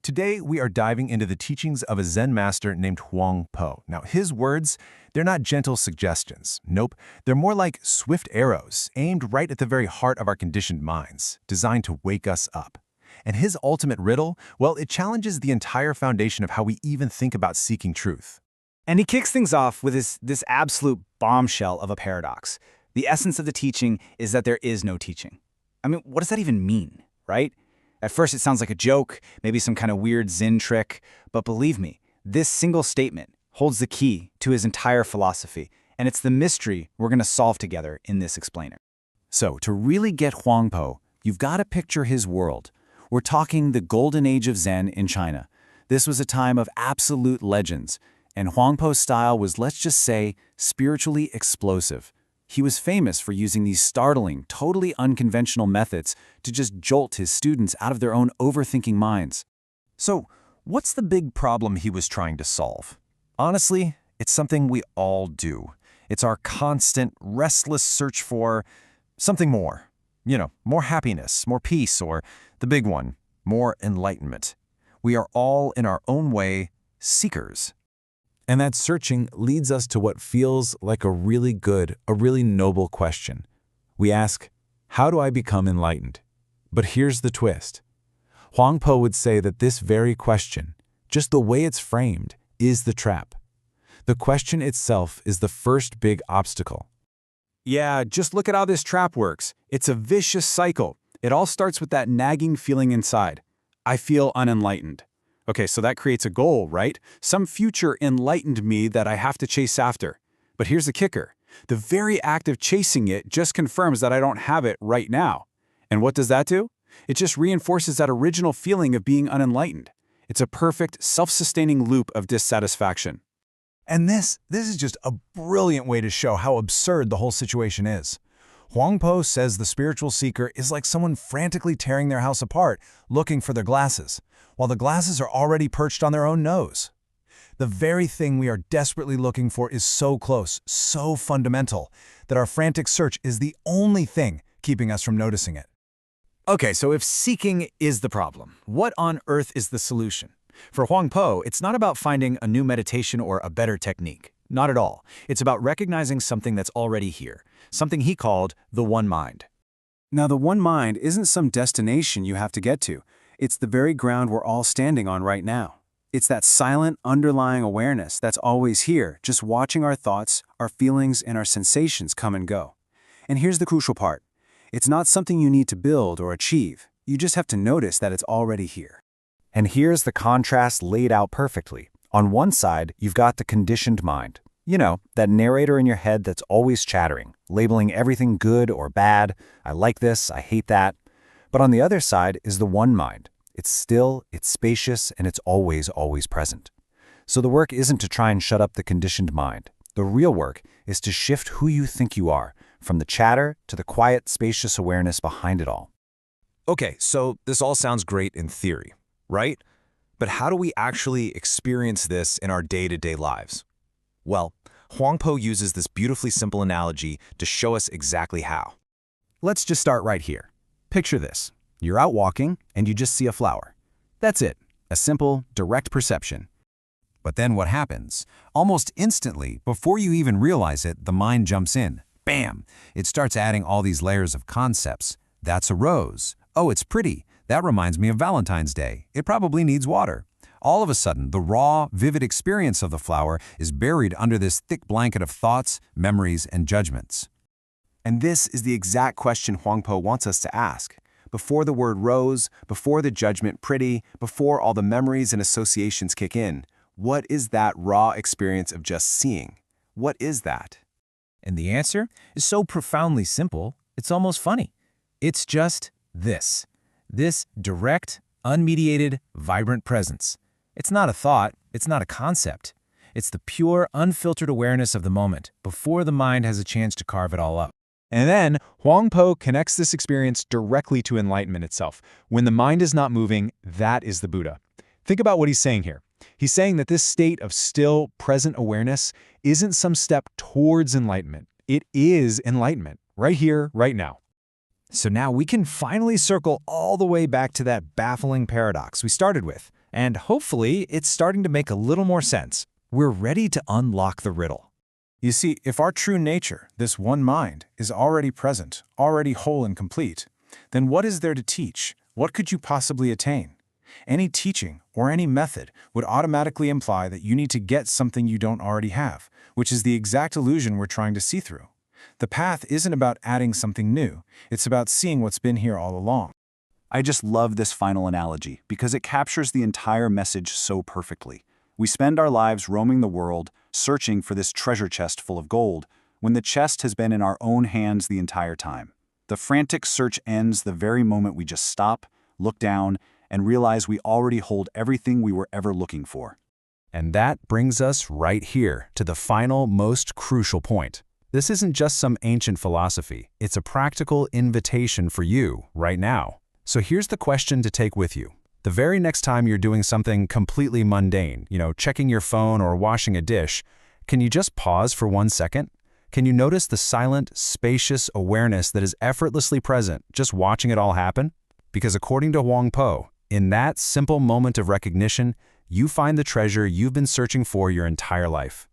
Today, we are diving into the teachings of a Zen master named Huang Po. Now, his words, they're not gentle suggestions. Nope, they're more like swift arrows, aimed right at the very heart of our conditioned minds, designed to wake us up. And his ultimate riddle, well, it challenges the entire foundation of how we even think about seeking truth. And he kicks things off with this absolute bombshell of a paradox. The essence of the teaching is that there is no teaching. I mean, what does that even mean, right? At first, it sounds like a joke, maybe some kind of weird Zen trick, but believe me, this single statement holds the key to his entire philosophy, and it's the mystery we're going to solve together in this explainer. So, to really get Huang Po, you've got to picture his world. We're talking the golden age of Zen in China. This was a time of absolute legends, and Huang Po's style was, let's just say, spiritually explosive. He was famous for using these startling, totally unconventional methods to just jolt his students out of their own overthinking minds. So, what's the big problem he was trying to solve? Honestly, it's something we all do. It's our constant, restless search for something more. More happiness, more peace, or the big one, more enlightenment. We are all, in our own way, seekers. And that searching leads us to what feels like a really good, a really noble question. We ask, how do I become enlightened? But here's the twist. Huang Po would say that this very question, just the way it's framed, is the trap. The question itself is the first big obstacle. Yeah, just look at how this trap works. It's a vicious cycle. It all starts with that nagging feeling inside. I feel unenlightened. Okay, so that creates a goal, right? Some future enlightened me that I have to chase after. But here's the kicker. The very act of chasing it just confirms that I don't have it right now. And what does that do? It just reinforces that original feeling of being unenlightened. It's a perfect, self-sustaining loop of dissatisfaction. And this is just a brilliant way to show how absurd the whole situation is. Huang Po says the spiritual seeker is like someone frantically tearing their house apart, looking for their glasses, while the glasses are already perched on their own nose. The very thing we are desperately looking for is so close, so fundamental, that our frantic search is the only thing keeping us from noticing it. Okay, so if seeking is the problem, what on earth is the solution? For Huang Po, it's not about finding a new meditation or a better technique. Not at all. It's about recognizing something that's already here, something he called the one mind. Now, the one mind isn't some destination you have to get to. It's the very ground we're all standing on right now. It's that silent, underlying awareness that's always here, just watching our thoughts, our feelings, and our sensations come and go. And here's the crucial part. It's not something you need to build or achieve. You just have to notice that it's already here. And here's the contrast laid out perfectly. On one side, you've got the conditioned mind. That narrator in your head that's always chattering, labeling everything good or bad. I like this, I hate that. But on the other side is the one mind. It's still, it's spacious, and it's always, always present. So the work isn't to try and shut up the conditioned mind. The real work is to shift who you think you are, from the chatter to the quiet, spacious awareness behind it all. Okay, so this all sounds great in theory, right? But how do we actually experience this in our day-to-day lives? Well, Huang Po uses this beautifully simple analogy to show us exactly how. Let's just start right here. Picture this. You're out walking and you just see a flower. That's it. A simple, direct perception. But then what happens? Almost instantly, before you even realize it, the mind jumps in. Bam! It starts adding all these layers of concepts. That's a rose. Oh, it's pretty. That reminds me of Valentine's Day. It probably needs water. All of a sudden, the raw, vivid experience of the flower is buried under this thick blanket of thoughts, memories, and judgments. And this is the exact question Huang Po wants us to ask. Before the word rose, before the judgment pretty, before all the memories and associations kick in, what is that raw experience of just seeing? What is that? And the answer is so profoundly simple, it's almost funny. It's just this direct, unmediated, vibrant presence. It's not a thought, it's not a concept. It's the pure, unfiltered awareness of the moment, before the mind has a chance to carve it all up. And then, Huang Po connects this experience directly to enlightenment itself. When the mind is not moving, that is the Buddha. Think about what he's saying here. He's saying that this state of still, present awareness isn't some step towards enlightenment. It is enlightenment, right here, right now. So now we can finally circle all the way back to that baffling paradox we started with, and hopefully it's starting to make a little more sense. We're ready to unlock the riddle. You see, if our true nature, this one mind, is already present, already whole and complete, then what is there to teach? What could you possibly attain? Any teaching or any method would automatically imply that you need to get something you don't already have, which is the exact illusion we're trying to see through. The path isn't about adding something new, it's about seeing what's been here all along. I just love this final analogy because it captures the entire message so perfectly. We spend our lives roaming the world, searching for this treasure chest full of gold, when the chest has been in our own hands the entire time. The frantic search ends the very moment we just stop, look down, and realize we already hold everything we were ever looking for. And that brings us right here to the final, most crucial point. This isn't just some ancient philosophy. It's a practical invitation for you right now. So here's the question to take with you. The very next time you're doing something completely mundane, checking your phone or washing a dish, can you just pause for 1 second? Can you notice the silent, spacious awareness that is effortlessly present just watching it all happen? Because according to Huang Po, in that simple moment of recognition, you find the treasure you've been searching for your entire life.